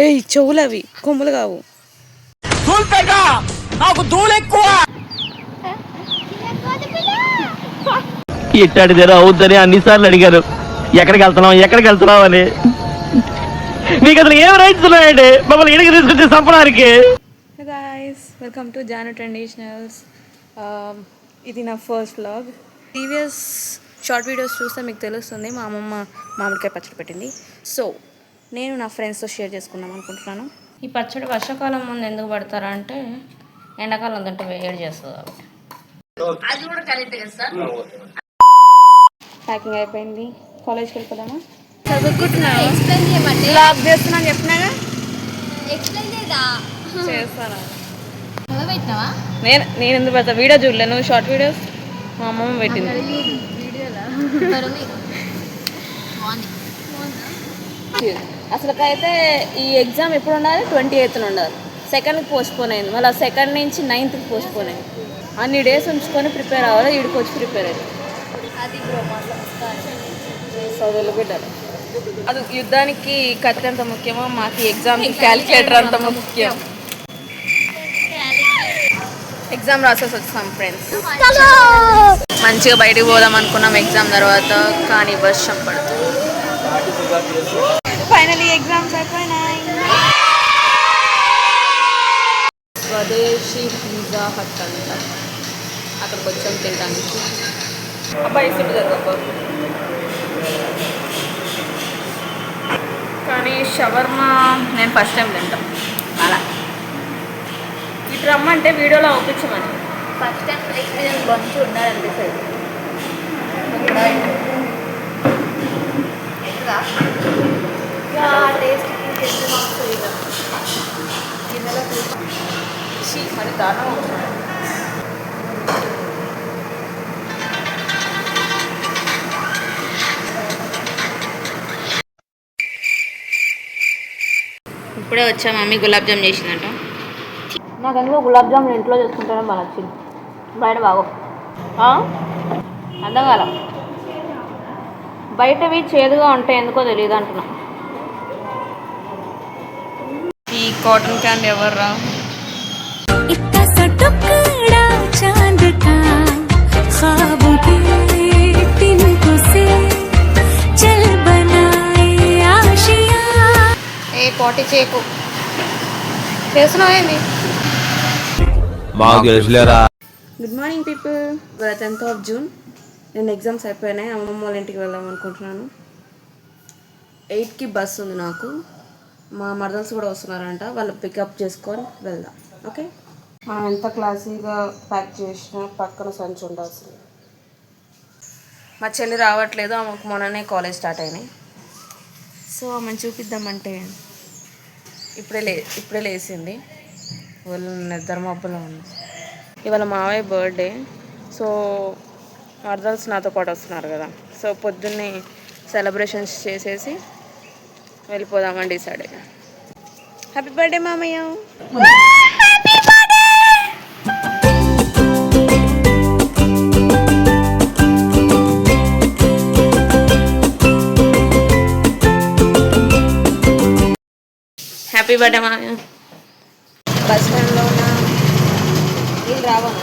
ఏయ్ చెవులవి కొమ్ములు కావు. ఇట్టాడిదేనా అవుద్దని అన్నిసార్లు అడిగారు. ఎక్కడికి వెళ్తున్నావు అని. మీకు అసలు ఏం రైట్స్ ఉన్నాయండి మమ్మల్ని ఇడికి తీసుకొచ్చి చంపడానికి? Guys, welcome to Janu traditionals. ఇది నా first vlog. Previous short videos చూస్తే మీకు తెలుస్తుంది మా అమ్మమ్మ మామిడికాయ పచ్చడి పెట్టింది. సో నేను నా ఫ్రెండ్స్తో షేర్ చేసుకుందాం అనుకుంటున్నాను. ఈ పచ్చడి వర్షాకాలం ముందు ఎందుకు పడతారా అంటే ఎండాకాలం తింటే వేడి చేస్తుంది. ప్యాకింగ్ అయిపోయింది. కాలేజ్కి వెళ్ళిపోదామా? చదువుకుంటున్నాను. బ్లాగ్ చేస్తున్నాను చెప్పినాగా. చేస్తాను. నేను ఎందుకు పెడతా? వీడియో చూడలే నువ్వు? షార్ట్ వీడియోస్ మా అమ్మమ్మ పెట్టింది. అసలుకైతే ఈ ఎగ్జామ్ ఎప్పుడు ఉండాలి? 28th ఉండాలి. 2nd పోస్ట్పోన్ అయింది. మళ్ళీ 2nd నుంచి 9th పోస్ట్పోన్ అయింది. అన్ని డేస్ ఉంచుకొని ప్రిపేర్ అవ్వాలి. వీడికి వచ్చి ప్రిపేర్ అయ్యింది. అది చదువులు బిడ్డలు. అది యుద్ధానికి కత్తి అంత ముఖ్యమో మాకు ఎగ్జామ్కి క్యాలిక్యులేటర్ అంత ముఖ్యం. ఎగ్జామ్ రాసేసి వచ్చాం ఫ్రెండ్స్. మంచిగా బయటికి పోదాం అనుకున్నాం ఎగ్జామ్ తర్వాత, కానీ వర్షం పడుతుంది. ఫైనలీ ఎగ్జామ్స్ అయిపోయినాయి. స్వదేశీ పిజ్జా హట్ అంట, అక్కడికి వచ్చాం తినడానికి. అబ్బాయి ఇస్తుంది కదా, కానీ షవర్మా నేను ఫస్ట్ టైం తింటాం. అలా ఇటు రమ్మంటే వీడియోలో అవుపించమని. ఫస్ట్ టైం ఎక్స్పీరియన్స్ మంచి ఉండాలనిపిస్తుంది. మరి దారుణం అవుతుంది. ఇప్పుడే వచ్చా, మమ్మీ గులాబ్ జామ్ చేసిందంట. నాకు ఎందుకో గులాబ్ జామున్ ఇంట్లో చేసుకుంటేనే బాగా నచ్చింది, బయట బాగో. అర్థం కాల, బయటవి చేదుగా ఉంటాయి ఎందుకో తెలియదు అంటున్నా. ఈ కాటన్ క్యాండీ ఎవర్రా? ఏ పోటీ చేయకు, చేస్తున్నావు ఏంది? Good morning people. ఇవాళ 10th of June. నేను ఎగ్జామ్స్ అయిపోయినాయి. అమ్మమ్మ వాళ్ళ ఇంటికి వెళ్దాం అనుకుంటున్నాను. 8కి బస్సు ఉంది నాకు. మా మరదల్స్ కూడా వస్తున్నారంట, వాళ్ళు పికప్ చేసుకొని వెళ్దాం. ఓకే, మనం ఎంత క్లాసీగా ప్యాక్ చేసినా పక్కన సంచి ఉండాల్సింది. మా చెల్లి రావట్లేదు, ఆమెకు మొన్ననే కాలేజ్ స్టార్ట్ అయినాయి. సో ఆమెను చూపిద్దామంటే ఇప్పుడే లేచింది. వాళ్ళు నిద్ర మబ్బులో ఉంది. ఇవాళ మావయ్య బర్త్డే. సో మరదల్స్ నాతో పాటు వస్తున్నారు కదా, సో పొద్దున్నే సెలబ్రేషన్స్ చేసేసి వెళ్ళిపోదామని డిసైడ్ అయ్యా. హ్యాపీ బర్త్డే మామయ్య. హ్యాపీ బర్త్డే మామయ్య. బస్ స్టాండ్లో ఉన్న వీళ్ళు రావను.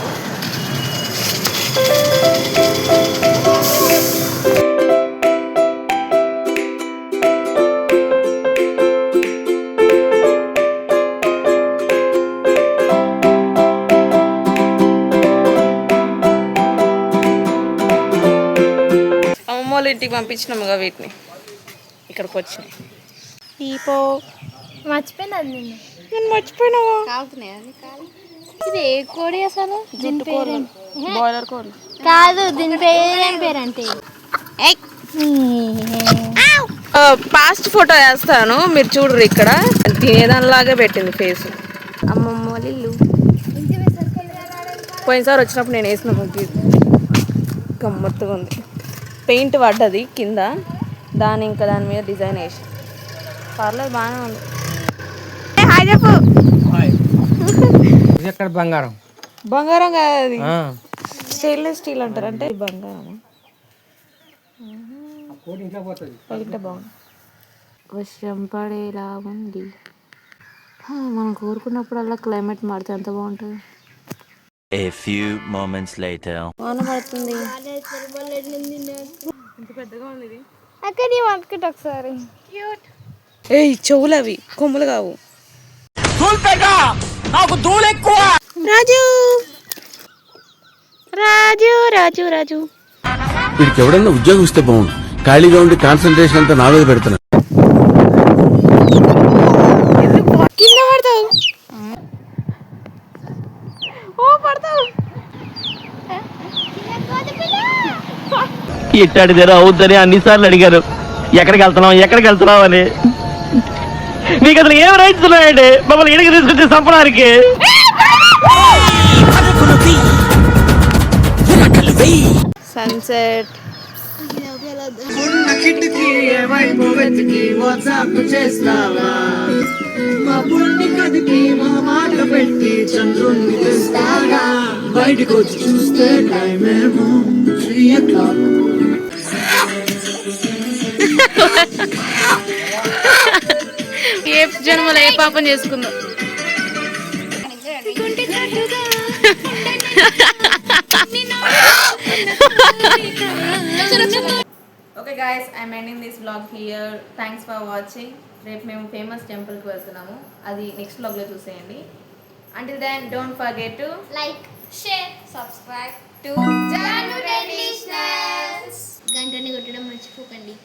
అమ్మమ్మ వాళ్ళ ఇంటికి పంపించినాముగా వీటిని, ఇక్కడికి వచ్చినాయి. ఈపో మర్చిపోయినది నేను మర్చిపోయినావా? ఇది ఏ కోడి అసలు? దీని పేరు బాయిలర్ కోడి కాదు, దీని పేరు ఏం పేరు అంటే? పాస్ట్ ఫోటో వేస్తాను, మీరు చూడరు. ఇక్కడ తినేదానిలాగే పెట్టింది ఫేస్. అమ్మమ్మ వాళ్ళ ఇల్లు. పోయినసారి వచ్చినప్పుడు నేను వేసిన ముగ్గు గమ్మత్తుగా ఉంది. పెయింట్ పడ్డది కింద, దాని మీద డిజైన్ వేసి పర్లేదు, బాగానే ఉంది. హాయ్ చెప్పు. బంగారం బంగారం కాదు, అది స్టెయిన్లెస్ స్టీల్ అంటారు. అంటే బంగారం బాగుంది. వర్షం పడేలా ఉంది, మనం కోరుకున్నప్పుడల్లా క్లైమేట్ మారితే ఎంత బాగుంటుంది. A few moments later. వాన పడుతుంది. అక్కడ నీ పట్టుకుంటా ఒకసారి. ఏయ్ చెవులు అవి కొమ్ములు కావు. రాజు రాజు రాజు రాజు వీడికి ఎవడన్నా ఉద్యోగం ఇస్తే బాగుండు. ఖాళీగా ఉండి కాన్సన్ట్రేషన్ అంతా నా మీద పెడుతున్నా. కింద పడతావు. ఓ పడతావు. ఇట్టాడిదేరా అవుద్దని అన్నిసార్లు అడిగారు. ఎక్కడికి వెళ్తున్నావు అని. మీకు అసలు ఏం రైట్స్ ఉన్నాయండి మమ్మల్ని ఇడికి తీసుకొచ్చి చంపడానికి? సన్సెట్ బయటకు వచ్చి చూస్తే టైం ఏమో 3 o'clock. ఏ జన్మలో ఏ పాపం చేసుకుందాం. Okay guys, I'm ending this blog here. Thanks for watching. రేపు మేము ఫేమస్ టెంపుల్కి వెళ్తున్నాము, అది నెక్స్ట్ బ్లాగ్లో చూసేయండి. Until then don't forget to like, share, subscribe to Janu traditionals. గంటని కొట్టడం మర్చిపోకండి.